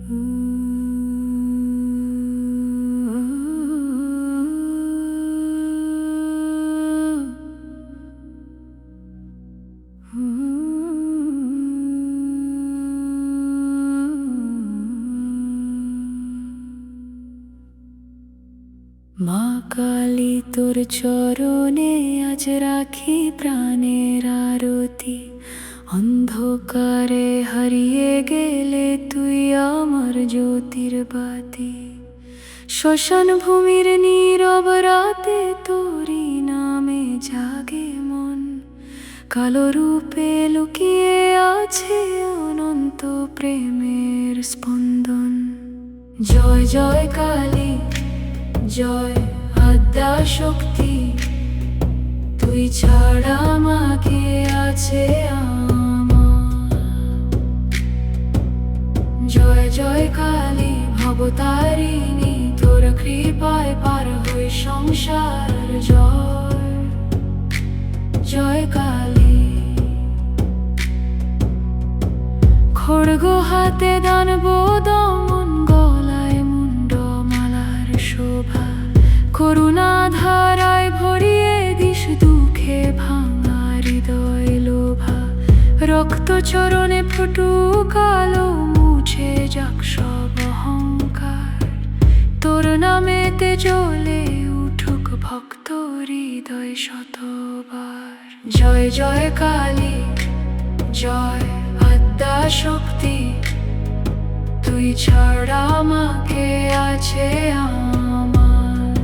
মা কালী তোর চরণে আজ রাখি প্রাণের আরতি। অন্ধকারে হারিয়ে গেলে তুই আমার জ্যোতির বাতি। শ্মশান ভূমির নীরব রাতে তোরই নামে জাগে মন। কালো রূপে লুকিয়ে আছে অনন্ত প্রেমের স্পন্দন। জয় জয় কালী, জয় আদ্যা শক্তি, তুই ছাড়া মাকে আছে আমার। জয় জয় কালী ভবতারিণী, তোর কৃপায় পার হই সংসার। জয় জয় কালী। খড়গ হাতে দানব দমন, গলায় মুন্ড মালার শোভা। করুণা ধারায় ভরিয়ে দিস দুঃখে ভাঙা হৃদয় লোভা। রক্ত চরণে ফুটুক আলো, মুছে যাক সব অহংকার। তোর নামেতে জ্বলে উঠুক ভক্ত হৃদয় শতবার। জয় জয় কালী, জয় আদ্যা শক্তি, তুই ছাড়া মাকে আছে আমার।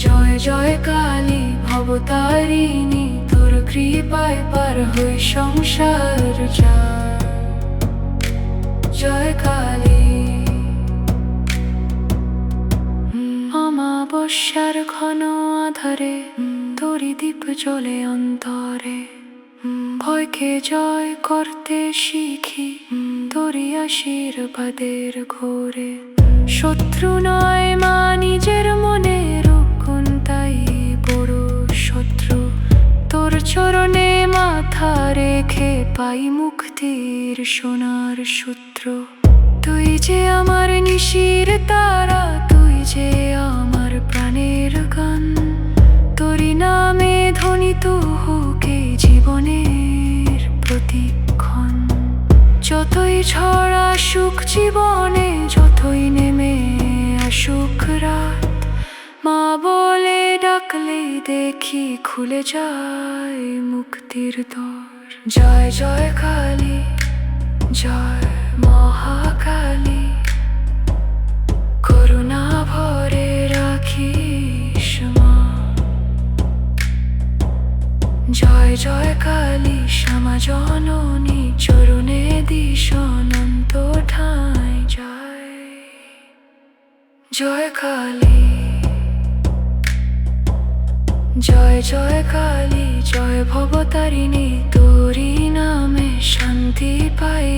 জয় জয় কালী ভবতারিণী, তোর কৃপায় পার হই সংসার। জয় কালী। অমাবস্যার ঘন আধারে তোরি দীপ জ্বলে অন্তরে। ভয়কে জয় করতে শিখি তোরি আশীর্বাদের ঘোরে। শত্রু নয় মা নিজের মনের কোন তাই বড় শত্রু। তোর চরণে মাথা রেখে পাই মুক্তির সোনার সূত্র। তুই যে আমার নিশির তারা, তুই যে আমার প্রাণের গান। তোরি নামে ধ্বনিত হোক এই জীবনের প্রতিক্ষণ। যতই ঝড় আসুক জীবনে, যতই নেমে আসুক রাত, মা বলে ডাকলে দেখি খুলে যায় মুক্তির দ্বার। জয় জয় কালী, জয় মহাকালী, করুণা ভরে রাখিস মা। জয় জয় কালী শ্যামা জননী, চরণে দিস অনন্ত ঠাঁই। জয় জয় কালী, জয় জয় কালী, জয় ভবতারিণী, তোরি নামে শান্তি পাই।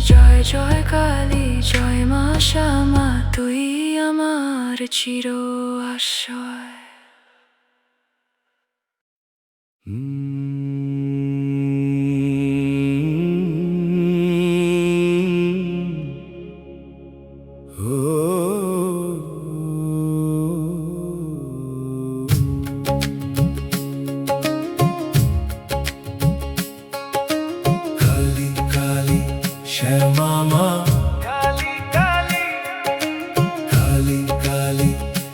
জয় জয় কালী, জয় মা শ্যামা, তুই আমার চির আশ্রয়। শ্যামা মা কালী কালী, কালী কালী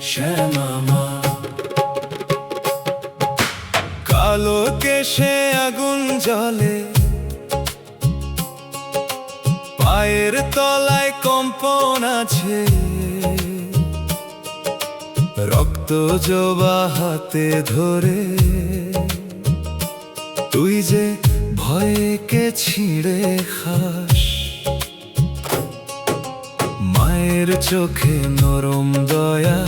শ্যামা মা। কালো কেশে আগুন জ্বলে, পায়ের তলায় কম্পন আছে। রক্ত জবা হাতে ধরে, তুই যে ভয়কে ছিঁড়ে খাস। মায়ের চোখে নরম দয়া,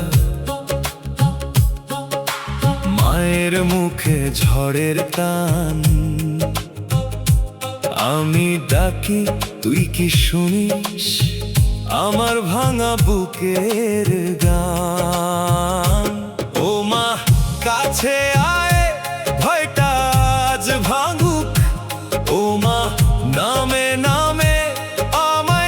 মায়ের মুখে ঝড়ের টান। আমি ডাকি তুই কি শুনিস আমার ভাঙা বুকের গান। ও মা কাছে আয়, ভয়টা আজ ভাঙুক। ও মা নামে নামে আমার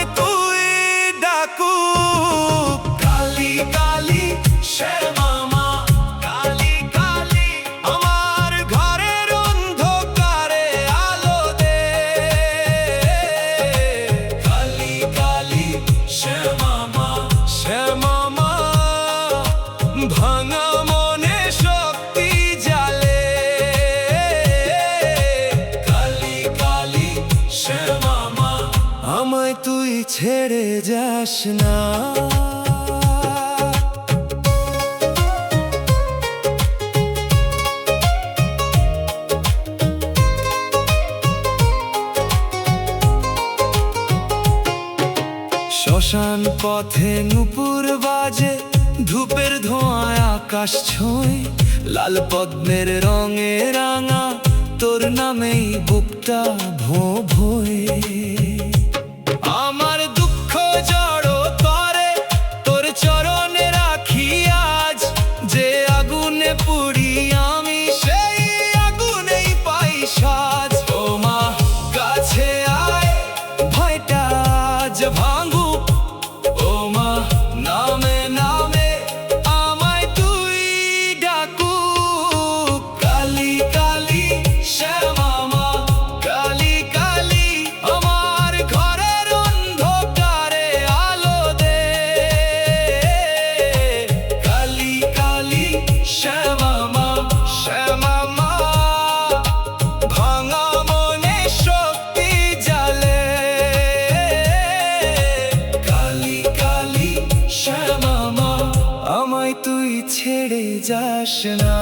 আমায় তুই ছেড়ে যাস না। শ্মশান পথে নূপুর বাজে, ধূপের ধোঁয়ায় আকাশ ছোঁয়, লাল পদ্মের রঙে রাঙা তোর নামেই বুকটা ভোঁ ভোঁয়ে। আমার দুঃখ জড়ো করে তোর চরণে রাখি আজ, যে আগুনে পুড়ি আমি সেই আগুনেই পাই সাজ। ও মা কাছে আয়, ভয়টা আজ ভাঙুক, ও মা নামে নামে আমায় তুই ডাকুক। কালী কালী শ্যামা মা, কালী কালী আমার ঘরের অন্ধকারে আলো দে। কালী কালী শ্যামা মা, শ্যামা মা ভাঙা মনে শক্তি জালে। কালী কালী শ্যামা মা আমায় তুই ছেড়ে যাস না।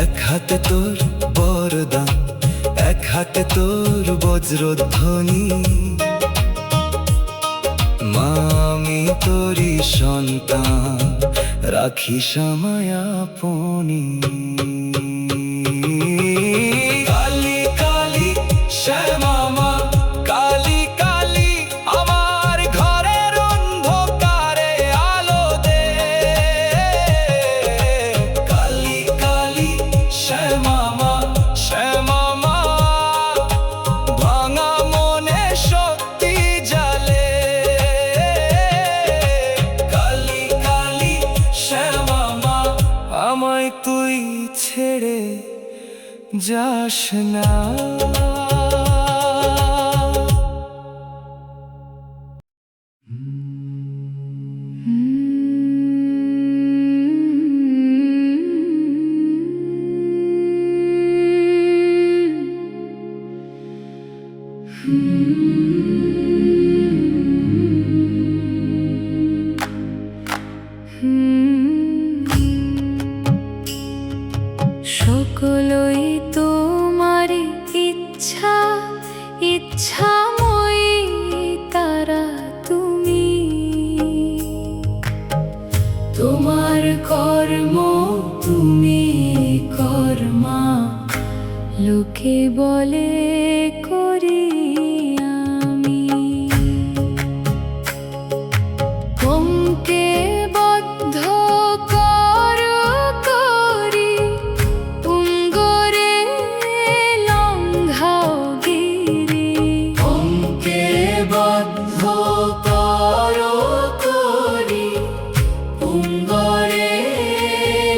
এক হাতে তোর বরদান, এক হাতে তোর বজ্রধ্বনি, মা আমি তোরই সন্তান, রাখিস আমায় আপনি। কালী কালী শ্যামা মা, কালী কালী আমার ঘরের অন্ধকারে আলো দে। কালী কালী শ্যামা মা, শ্যামা মা ভাঙা মনে শক্তি জালে। কালী কালী শ্যামা মা আমায় তুই ছেড়ে যাস না। সকলই তোমারই ইচ্ছা, ইচ্ছাময়ী তারা তুমি। তোমার কর্ম তুমি কর্মা, লোকে বলে করি আমি। কমকে বদ্ধ কর করি, তুঙ্গরে লঙ্ঘাও গিরি। কমকে বদ্ধ কর করি, তুঙ্গরে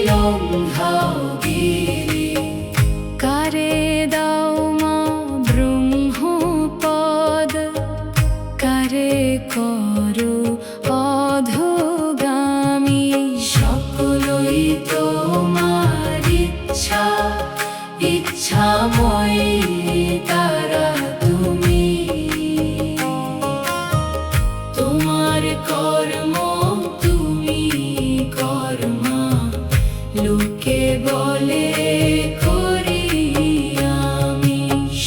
লঙ্ঘাও গিরি। কারে দাও মা ব্রহ্মপদ, কারে করো অধোগামী। সকলই তোমার ইচ্ছা, ইচ্ছাময়ী তারা তুমি। তোমার কর্ম তুমি কর্মা, লোকে বলে করি আমি।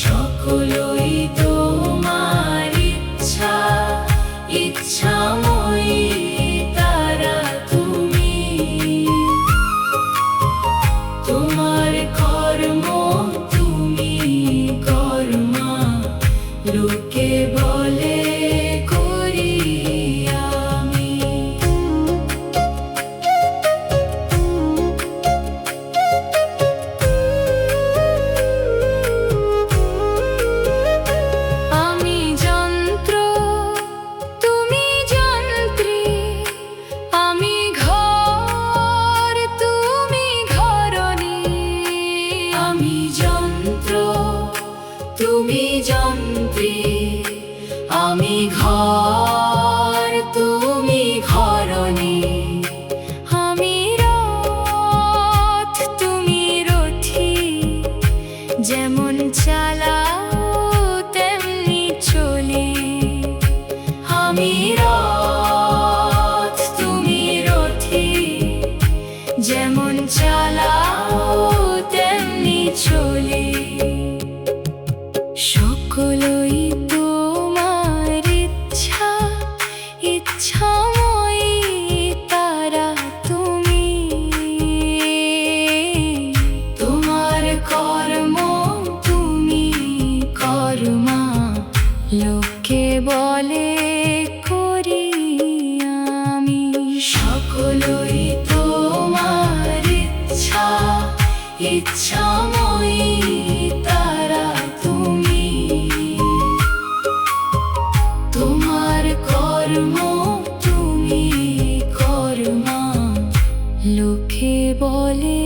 সকলই তোমার ইচ্ছা, ইচ্ছাময়ী তারা তুমি। তোমার কর্ম তুমি কর্মা, লোকে বলে করি আমি। আমি যন্ত্র তুমি যন্ত্রী, আমি ঘর তুমি ঘরণী। আমি যন্ত্র তুমি যন্ত্রী, আমি ঘর তুমি ঘরণী। আমি রথ তুমি রথী, যেমন চালাও তেমন সকলই তোমার ইচ্ছা, ইচ্ছাময়ী তারা তুমি। তোমার কর্ম তুমি কর্মা, লোকে বলে করি আমি। সকলই তোমার ইচ্ছা, ইচ্ছাময়ী তারা তুমি। তোমার কর্ম তুমি কর্মা, লোকে বলে